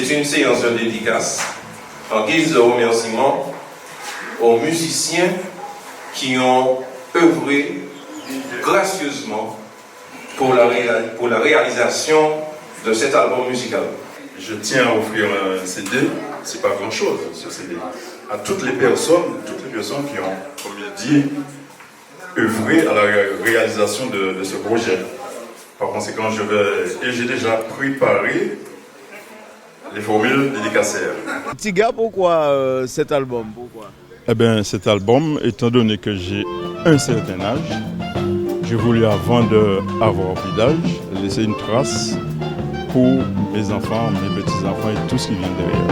C'est une séance de dédicace en guise de remerciement aux musiciens qui ont œuvré gracieusement pour la réalisation de cet album musical. Je tiens à offrir un CD, c'est pas grand chose ce CD, à toutes les personnes qui ont, comme il dit, œuvré à la réalisation de ce projet. Par conséquent, j'ai déjà préparé les formules dédicacées. Petit gars, pourquoi cet album? Pourquoi? Eh bien, cet album, étant donné que j'ai un certain âge, j'ai voulu, avant d'avoir plus d'âge, laisser une trace pour mes enfants, mes petits-enfants et tout ce qui vient derrière.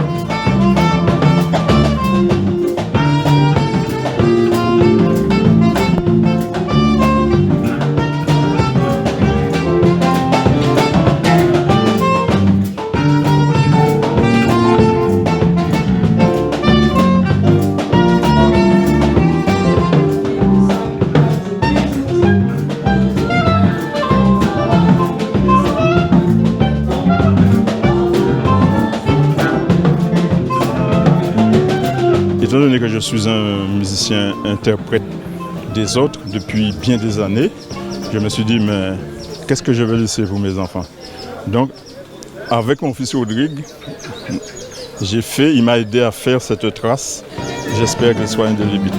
Étant donné que je suis un musicien interprète des autres depuis bien des années, je me suis dit, mais qu'est-ce que je vais laisser pour mes enfants? Donc, avec mon fils Rodrigue, il m'a aidé à faire cette trace. J'espère qu'elle soit indélébile.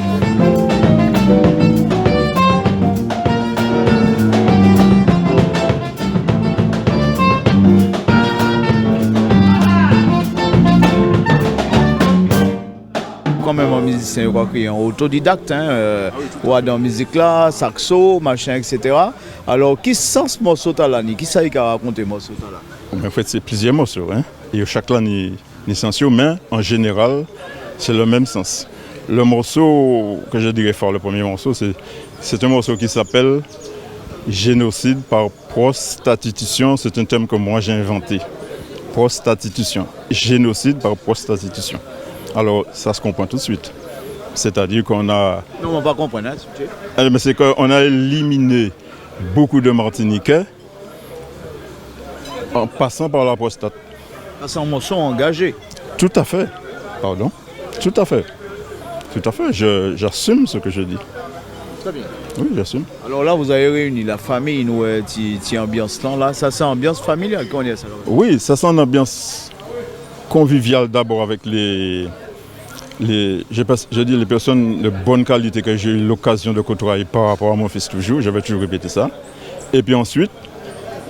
Quand même un musicien qui est un autodidacte, ou dans la musique là, saxo, machin, etc. Alors, qui sent ce morceau là? Qui sait qui a raconté ce morceau là? En fait, c'est plusieurs morceaux, et chaque là n'est essentiel, mais en général, c'est le même sens. Le morceau que je dirais fort, le premier morceau, c'est un morceau qui s'appelle Génocide par prostitution. C'est un terme que moi j'ai inventé. Prostitution. Génocide par prostitution. Alors, ça se comprend tout de suite. C'est-à-dire qu'on a... Non, on va pas comprendre, Mais c'est qu'on a éliminé beaucoup de Martiniquais en passant par la prostate. C'est un morceau engagé. Tout à fait. Pardon. Tout à fait. Tout à fait. J'assume ce que je dis. Très bien. Oui, j'assume. Alors là, vous avez réuni la famille, nous, cette ambiance là. Ça, c'est ambiance familiale qu'on est ça. Oui, ça c'est une ambiance conviviale d'abord avec les personnes de bonne qualité que j'ai eu l'occasion de côtoyer par rapport à mon fils toujours. Je vais toujours répéter ça. Et puis ensuite,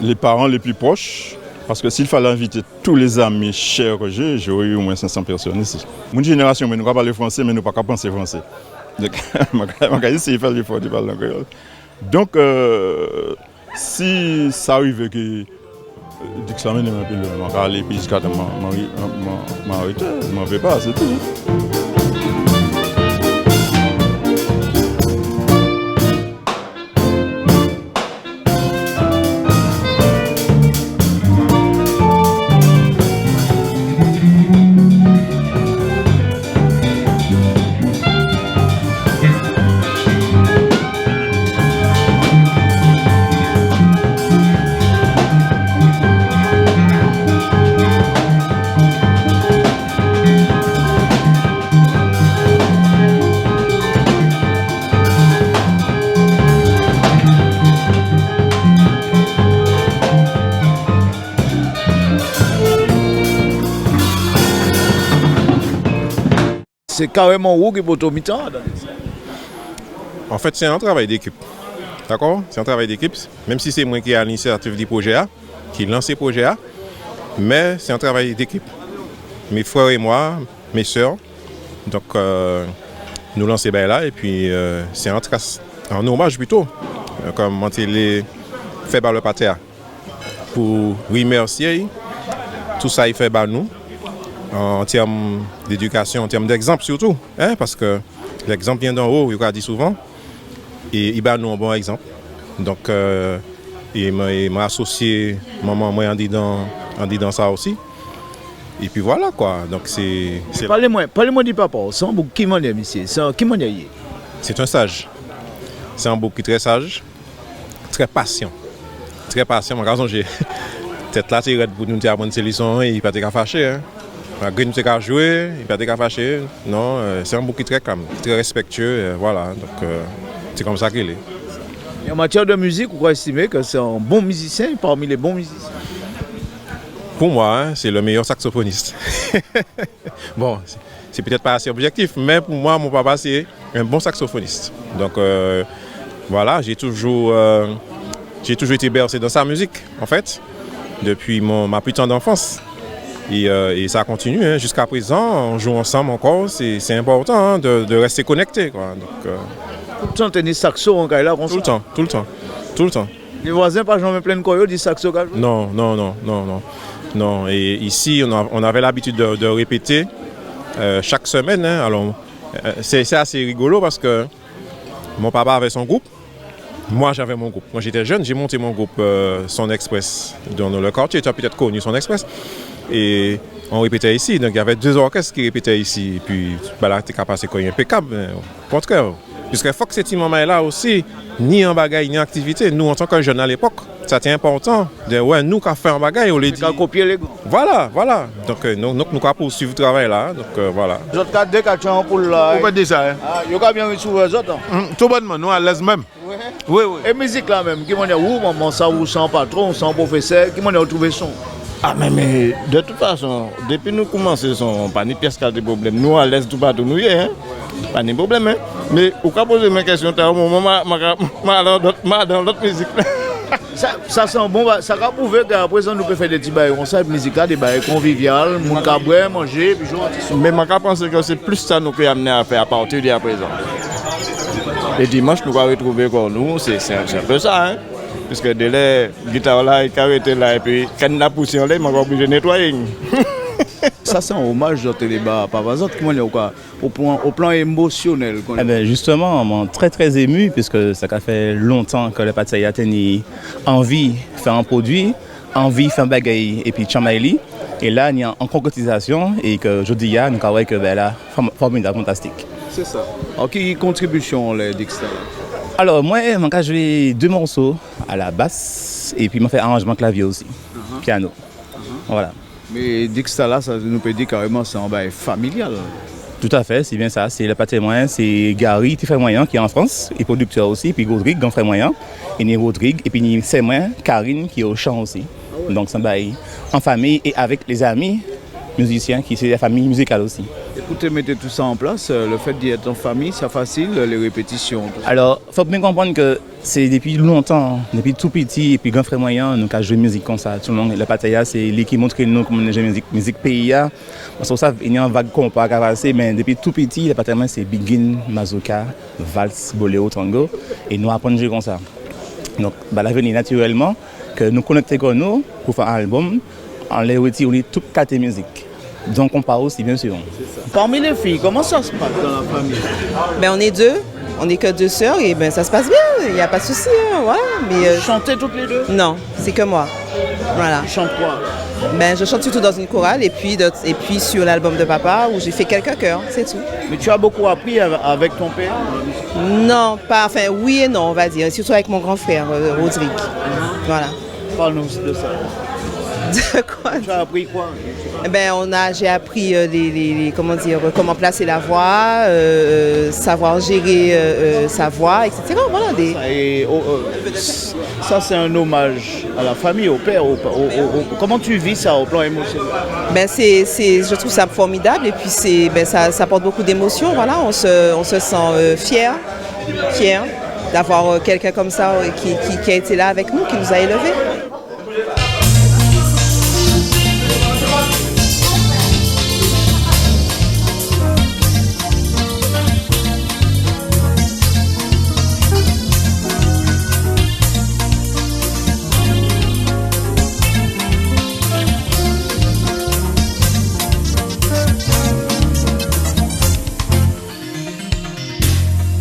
les parents les plus proches. Parce que s'il fallait inviter tous les amis chers que j'aurais eu au moins 500 personnes ici. Mon génération, nous ne parlons pas français, mais nous ne pouvons pas penser français. Donc, je vais essayer de faire l'effort de parler créole. Donc, si ça arrive que d'examiner un peu le parler, puis jusqu'à m'arrêter, je ne m'en vais pas, c'est tout. C'est carrément où qui peut tomber. En fait, c'est un travail d'équipe. D'accord? C'est un travail d'équipe, même si c'est moi qui ai l'initiative du projet A, qui lance le projet A, mais c'est un travail d'équipe. Mes frères et moi, mes sœurs, donc nous lançons là et puis c'est en hommage plutôt, comme on les fait par le pater pour remercier tout ça il fait par nous. En termes d'éducation, en termes d'exemple surtout, parce que l'exemple vient d'en haut, il a dit souvent, et il a nous un bon exemple. Donc, il m'a associé, maman, moi, en disant ça aussi. Et puis voilà quoi. Donc c'est... Parlez-moi du papa, c'est un bouc qui m'en est, monsieur. C'est un sage. C'est un bouc qui est très sage, très patient. Très patient. Moi, quand j'ai tête là, c'est pour nous apprendre ces leçons, il ne peut pas être fâché. Malgré nous avons joué, il n'y a pas de fâché. Non, c'est un bouquet très calme, très respectueux. Voilà, donc c'est comme ça qu'il est. Et en matière de musique, vous estimez que c'est un bon musicien parmi les bons musiciens? Pour moi, hein, c'est le meilleur saxophoniste. Bon, c'est peut-être pas assez objectif, mais pour moi, mon papa, c'est un bon saxophoniste. Donc voilà, j'ai toujours été bercé dans sa musique, en fait, depuis ma plus tendre enfance. Et ça continue, hein. Jusqu'à présent, on joue ensemble encore, c'est important hein, de rester connecté. Quoi. Donc, tout le temps, tenir saxo en Kaila comme ça? Tout le temps. Les voisins, par exemple, plein de coyotes, disent saxo quand même? Non. Et ici, on avait l'habitude de répéter chaque semaine. Hein. Alors, c'est assez rigolo parce que mon papa avait son groupe. Moi, j'avais mon groupe. Quand j'étais jeune, j'ai monté mon groupe Son Express dans le quartier. Tu as peut-être connu Son Express. Et on répétait ici. Donc, il y avait 2 orchestres qui répétaient ici. Et puis, là, tu es capable de c'est impeccable. Au contraire. Puisque faut que cette maman est là aussi, ni en bagaille, ni en activité. Nous, en tant que jeunes à l'époque, c'était important. Nous qui avons fait un bagaille, on les dit. Copier les gars. Voilà. Donc, nous avons poursuivre le travail là. Donc, voilà. Les autres 4 4 pour là. On peut dire ça. Ah, il y a bien retrouvé les autres. Tout bonnement, nous à l'aise même. Oui. Et musique là même, qui m'a dit, maman, ça vous sent patron, sans professeur, qui m'a dit, retrouver son. Ah, mais de toute façon, depuis nous commençons, pas ni pièce qui a des problèmes. Nous à l'aise tout partout, nous y est. Pas de problème, hein. Mais au cas poser mes questions, tu as un moment, dans l'autre musique. Ça sent bon, ça va prouver qu'à présent nous pouvons faire des petits bails comme ça, musique là, des bails conviviales, mon cabouet, manger, puis jouer un petit son. Mais je pense que c'est plus ça nous peut amener à faire à partir d'à présent. Les dimanches, nous allons retrouver comme nous, c'est un peu ça, hein. Puisque dès les guitares là, ils arrêtent là, et puis quand on a poussé en l'air, on va obligé de nettoyer. Ça c'est un hommage dans Téléba à Papa Zot, au plan émotionnel. Eh bien, justement, on est très très ému puisque ça fait longtemps que le pâtisserie a tenu envie de faire un produit, envie de faire un bagaille et puis chamaili. Et là, il y a en concrétisation et que je dis, nous avons que là, formidable, fantastique. C'est ça. Alors, quelle contribution les Dixta? Alors, moi, j'ai joué 2 morceaux à la basse et puis je fais arrangement clavier aussi, piano. Voilà. Mais Dixta là, ça nous peut dire carrément c'est un bail familial. Tout à fait, c'est bien ça. C'est le pâté moyen, c'est Gary, frère moyen qui est en France, et producteur aussi, puis Rodrigue, grand frère moyen, et ni Rodrigue, et puis c'est moi, Karine qui est au chant aussi. Donc c'est un bail en famille et avec les amis musiciens qui c'est la famille musicale aussi. Et pour te mettre tout ça en place, le fait d'y être en famille, c'est facile, les répétitions. Alors, il faut bien comprendre que c'est depuis longtemps, depuis tout petit, et puis grand frère moyen, nous avons joué musique comme ça. Tout le monde, le Pataya, c'est lui qui montre nous comment on joue musique pays. Parce que ça, il y a un vague qu'on peut passer, mais depuis tout petit, le Pataya, c'est Biguine, Mazurka, Valse, Boléro, Tango, et nous apprenons à jouer comme ça. Donc, l'avenir naturellement, que nous connectons avec nous pour faire un album, on les retire toutes 4 musiques. Donc on parle aussi bien sûr. Parmi les filles, comment ça se passe dans la famille? Ben, on est 2, on n'est que 2 sœurs et ben, ça se passe bien, il n'y a pas de souci. Hein, voilà. Mais, chantez toutes les 2? Non, c'est que moi. Voilà. Tu chantes quoi? Ben, je chante surtout dans une chorale et puis sur l'album de papa où j'ai fait quelques chœurs, c'est tout. Mais tu as beaucoup appris avec ton père? Non, pas, enfin oui et non on va dire, surtout avec mon grand frère Rodrigue. Voilà. Parle-nous de ça. De quoi? Tu as appris quoi? Ben, j'ai appris comment placer la voix, savoir gérer sa voix, etc. Voilà, ça c'est un hommage à la famille, au père. Comment tu vis ça au plan émotionnel? Ben, je trouve ça formidable et puis ça apporte beaucoup d'émotions. Voilà, on se sent fier d'avoir quelqu'un comme ça qui a été là avec nous, qui nous a élevés.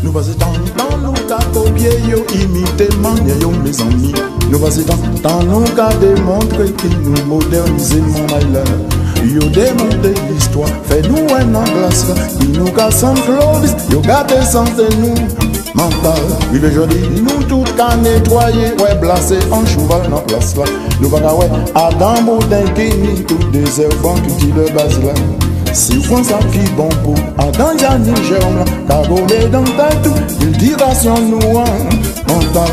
Nous passons dans nous qu'à copier, yo imiter manière yo mes amis. Nous passons dans nous qu'à démontrer qu'il nous modernise mon malheur. Yo démonter l'histoire, fait-nous un an glace, qui nous casse en Clovis, yo gardez sans de nous. Mental, il est joli, nous tout qu'à nettoyer, ouais, blasé en cheval dans place là. Nous va ouais, Adam Boudin qui ni tout désert banque qui le base là. Si vous ça qui bon pour Adam Jani Jérôme là, cagolé dans ta tout, il dira sur nous mental.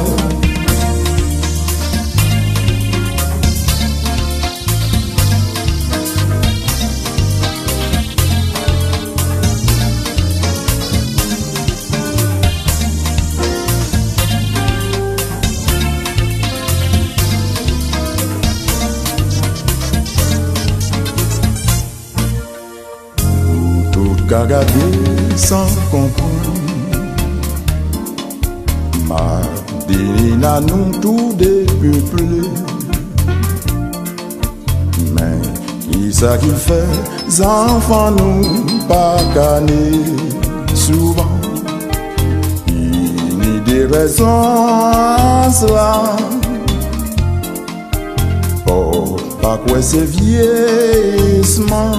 Regarder sans comprendre, Madina nous tout dépeuplé. Mais qui ça qui fait, enfants nous pas canés souvent. Il n'y a des raisons cela. Oh, pas quoi c'est vieillissement.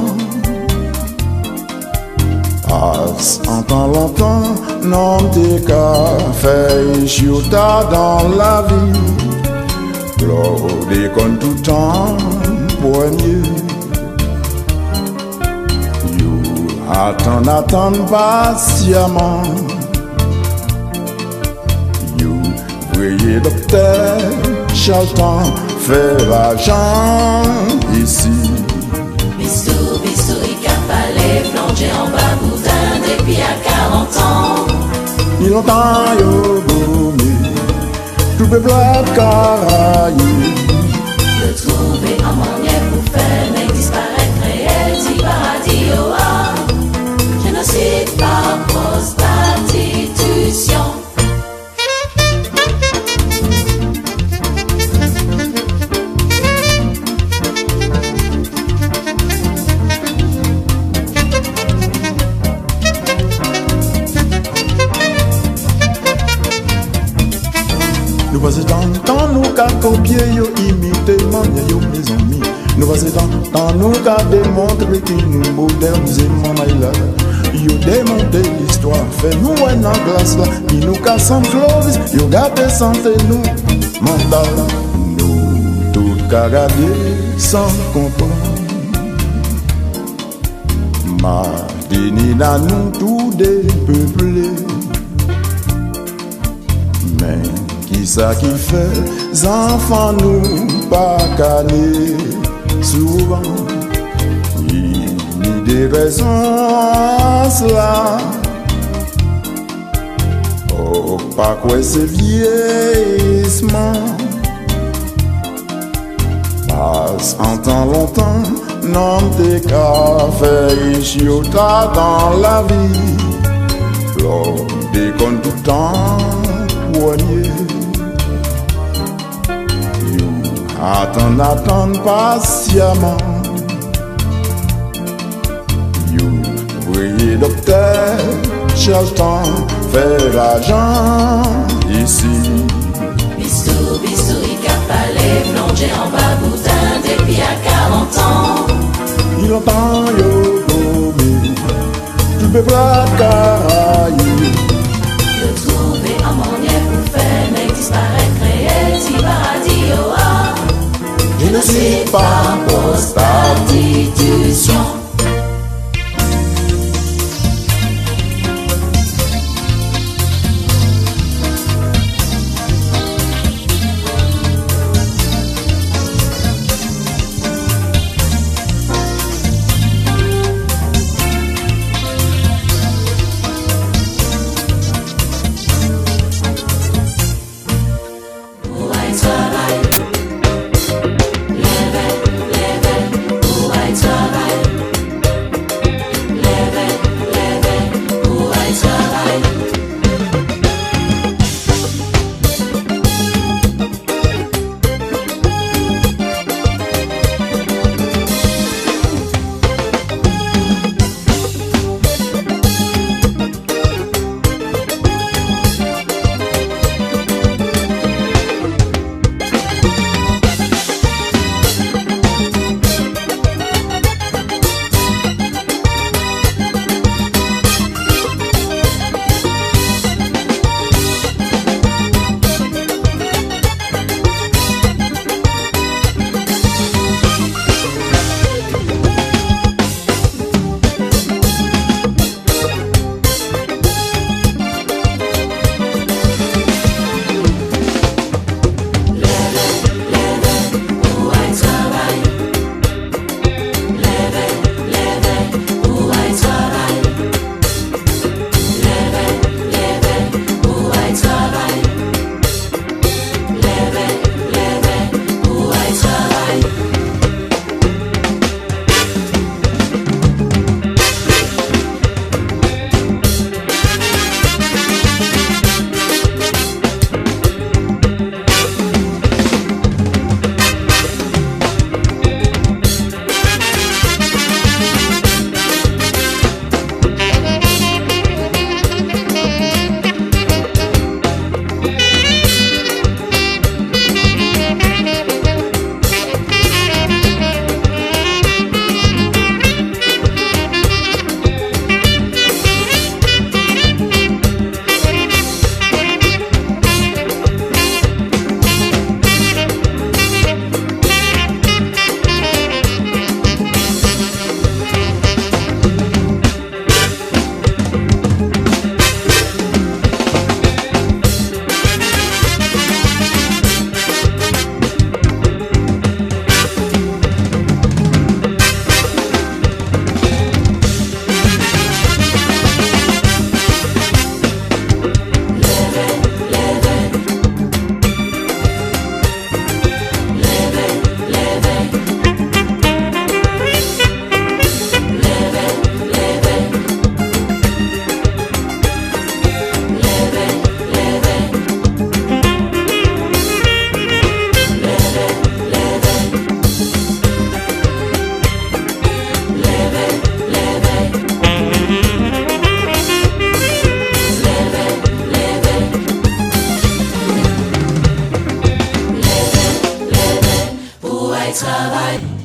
En temps longtemps, non t'es qu'à faire chiota dans la vie. Claude comme tout temps, poignet. You attend patiemment. You voyez docteur, Charlton, fait l'argent ici. Bisous, bisous, il capalé, plongé en bas boudin depuis à 40 ans. Il longtemps yo gommé, tout peuple a caraillé. Le trouver en manière pour faire, mais disparaître réel, dit paradis au a. Génocide par prostitution. Nous passons dans nous qu'à copier yo imiter mania yo mes amis. Nous passons dans nous qu'à démontrer que nous modernisons maïla. Yo démonter l'histoire, fait nous un en glace là. Qui nous casse en Clovis, yo gâte santé nous mental. Nous tout qu'à regarder sans comprendre. Madinina nous tout dépeuplé. Mais qui ça qui fait, enfants nous pas canés souvent. Il n'y a des raisons cela. Oh, pas quoi c'est vieillissement. Passe en temps longtemps, non t'es qu'à faire chiota dans la vie. L'homme déconne tout temps. You attend patiemment. You voyez docteur Charlton fait l'argent ici. Bisous, bisous, il capalé, plongé en bas boudin depuis à 40 ans. Il entend yo gommé, tout peuple a caraillé. Le trouver en manière pour faire, mais disparaître réel, dit paradis au a. Génocide par prostitution. travail.